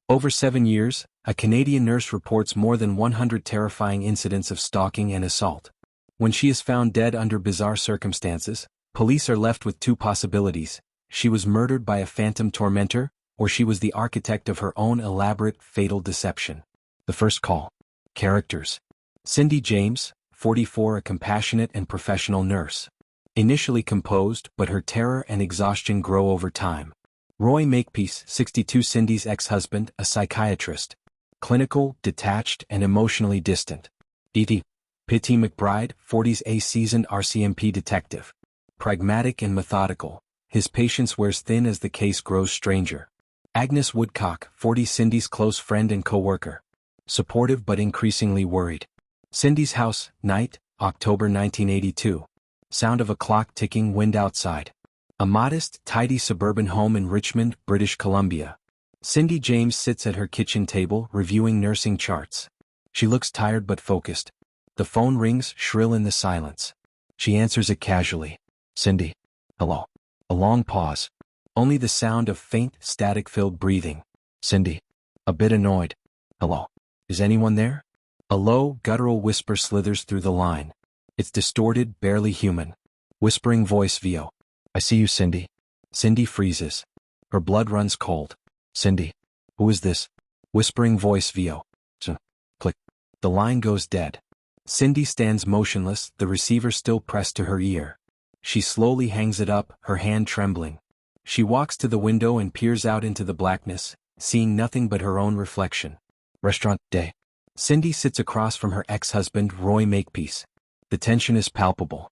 Over 7 years, a Canadian nurse reports more than 100 terrifying incidents of stalking and assault. When she is found dead under bizarre circumstances, police are left with two possibilities: she was murdered by a phantom tormentor, or she was the architect of her own elaborate, fatal deception. The first call. Characters. Cindy James, 44, a compassionate and professional nurse. Initially composed, but her terror and exhaustion grow over time. Roy Makepeace, 62, Cindy's ex-husband, a psychiatrist. Clinical, detached, and emotionally distant. Ozzie McBride, 40s, a seasoned RCMP detective. Pragmatic and methodical, his patience wears thin as the case grows stranger. Agnes Woodcock, 40, Cindy's close friend and co-worker. Supportive but increasingly worried. Cindy's house, night, October 1982. Sound of a clock ticking, wind outside. A modest, tidy suburban home in Richmond, British Columbia. Cindy James sits at her kitchen table reviewing nursing charts. She looks tired but focused. The phone rings, shrill in the silence. She answers it casually. Cindy. Hello. A long pause. Only the sound of faint, static-filled breathing. Cindy. A bit annoyed. Hello. Is anyone there? A low, guttural whisper slithers through the line. It's distorted, barely human. Whispering voice: VO. I see you, Cindy. Cindy freezes. Her blood runs cold. Cindy. Who is this? Whispering voice: VO. Click. The line goes dead. Cindy stands motionless, the receiver still pressed to her ear. She slowly hangs it up, her hand trembling. She walks to the window and peers out into the blackness, seeing nothing but her own reflection. Restaurant day. Cindy sits across from her ex-husband, Roy Makepeace. The tension is palpable.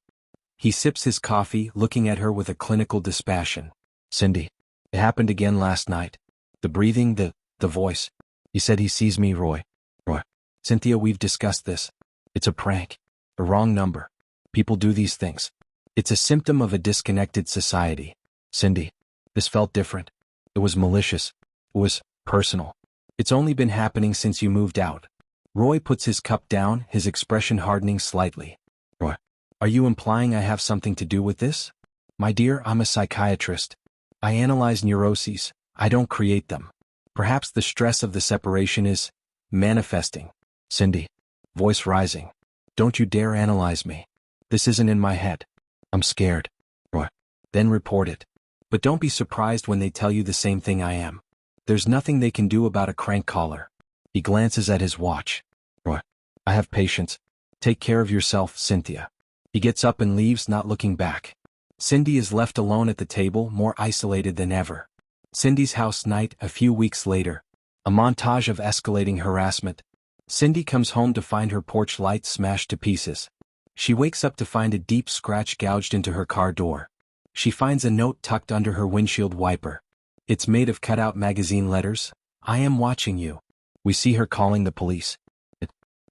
He sips his coffee, looking at her with a clinical dispassion. Cindy. It happened again last night. The breathing, the voice. He said he sees me, Roy. Roy. Cynthia, we've discussed this. It's a prank. A wrong number. People do these things. It's a symptom of a disconnected society. Cindy. This felt different. It was malicious. It was personal. It's only been happening since you moved out. Roy puts his cup down, his expression hardening slightly. Roy. Are you implying I have something to do with this? My dear, I'm a psychiatrist. I analyze neuroses. I don't create them. Perhaps the stress of the separation is manifesting. Cindy. Voice rising. Don't you dare analyze me. This isn't in my head. I'm scared. Roy. Then report it. But don't be surprised when they tell you the same thing I am. There's nothing they can do about a crank caller. He glances at his watch. Roy. I have patience. Take care of yourself, Cynthia. He gets up and leaves, not looking back. Cindy is left alone at the table, more isolated than ever. Cindy's house, night, a few weeks later. A montage of escalating harassment. Cindy comes home to find her porch light smashed to pieces. She wakes up to find a deep scratch gouged into her car door. She finds a note tucked under her windshield wiper. It's made of cut-out magazine letters. I am watching you. We see her calling the police.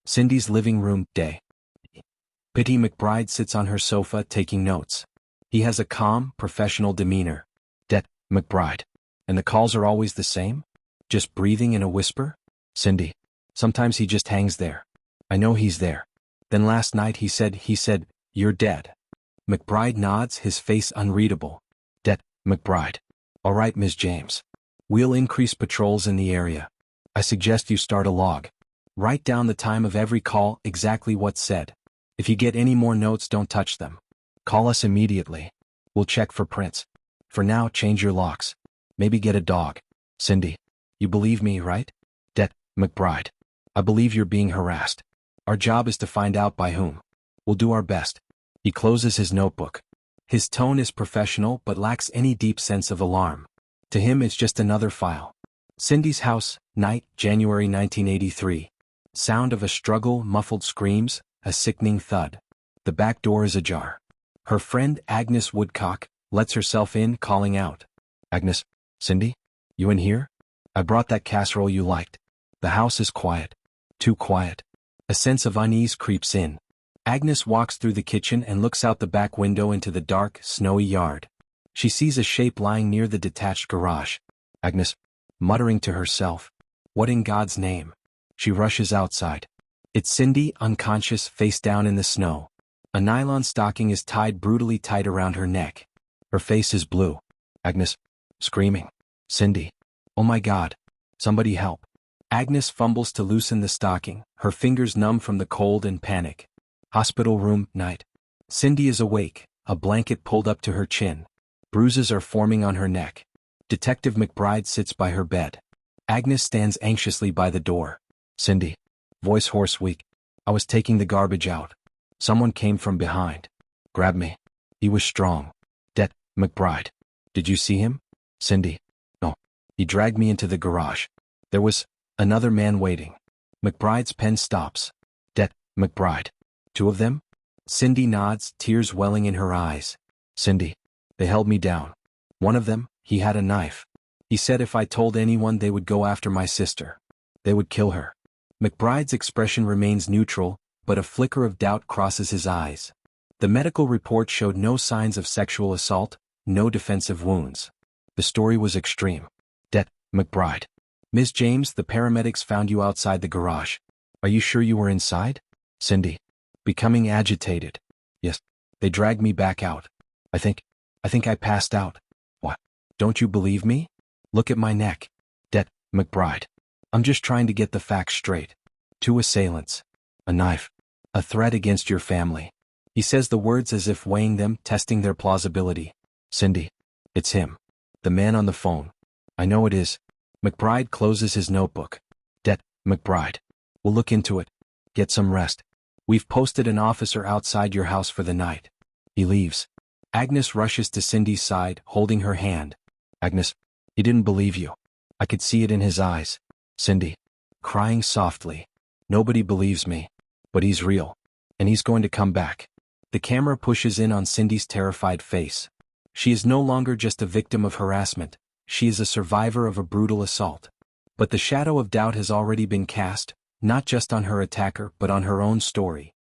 Cindy's living room, day. Ozzie McBride sits on her sofa taking notes. He has a calm, professional demeanor. Det. McBride. And the calls are always the same? Just breathing in a whisper? Cindy. Sometimes he just hangs there. I know he's there. Then last night he said, you're dead. McBride nods, his face unreadable. Det. McBride. All right, Ms. James. We'll increase patrols in the area. I suggest you start a log. Write down the time of every call, exactly what's said. If you get any more notes, don't touch them. Call us immediately. We'll check for prints. For now, change your locks. Maybe get a dog. Cindy. You believe me, right? Det. McBride. I believe you're being harassed. Our job is to find out by whom. We'll do our best. He closes his notebook. His tone is professional but lacks any deep sense of alarm. To him, it's just another file. Cindy's house, night, January 1983. Sound of a struggle, muffled screams, a sickening thud. The back door is ajar. Her friend, Agnes Woodcock, lets herself in, calling out. Agnes. Cindy? You in here? I brought that casserole you liked. The house is quiet. Too quiet. A sense of unease creeps in. Agnes walks through the kitchen and looks out the back window into the dark, snowy yard. She sees a shape lying near the detached garage. Agnes. Muttering to herself. What in God's name? She rushes outside. It's Cindy, unconscious, face down in the snow. A nylon stocking is tied brutally tight around her neck. Her face is blue. Agnes. Screaming. Cindy. Oh my God. Somebody help. Agnes fumbles to loosen the stocking, her fingers numb from the cold and panic. Hospital room, night. Cindy is awake, a blanket pulled up to her chin. Bruises are forming on her neck. Detective McBride sits by her bed. Agnes stands anxiously by the door. Cindy. Voice hoarse, weak. I was taking the garbage out. Someone came from behind. Grabbed me. He was strong. McBride. Did you see him? Cindy. No. He dragged me into the garage. There was another man waiting. McBride's pen stops. McBride. Two of them? Cindy nods, tears welling in her eyes. Cindy. They held me down. One of them, he had a knife. He said if I told anyone they would go after my sister. They would kill her. McBride's expression remains neutral, but a flicker of doubt crosses his eyes. The medical report showed no signs of sexual assault, no defensive wounds. The story was extreme. McBride. Ms. James, the paramedics found you outside the garage. Are you sure you were inside? Cindy. Becoming agitated. Yes. They dragged me back out. I think I passed out. What? Don't you believe me? Look at my neck. McBride. I'm just trying to get the facts straight. 2 assailants. A knife. A threat against your family. He says the words as if weighing them, testing their plausibility. Cindy. It's him. The man on the phone. I know it is. McBride closes his notebook. McBride. We'll look into it. Get some rest. We've posted an officer outside your house for the night. He leaves. Agnes rushes to Cindy's side, holding her hand. Agnes. He didn't believe you. I could see it in his eyes. Cindy. Crying softly. Nobody believes me. But he's real. And he's going to come back. The camera pushes in on Cindy's terrified face. She is no longer just a victim of harassment. She is a survivor of a brutal assault. But the shadow of doubt has already been cast, not just on her attacker but on her own story.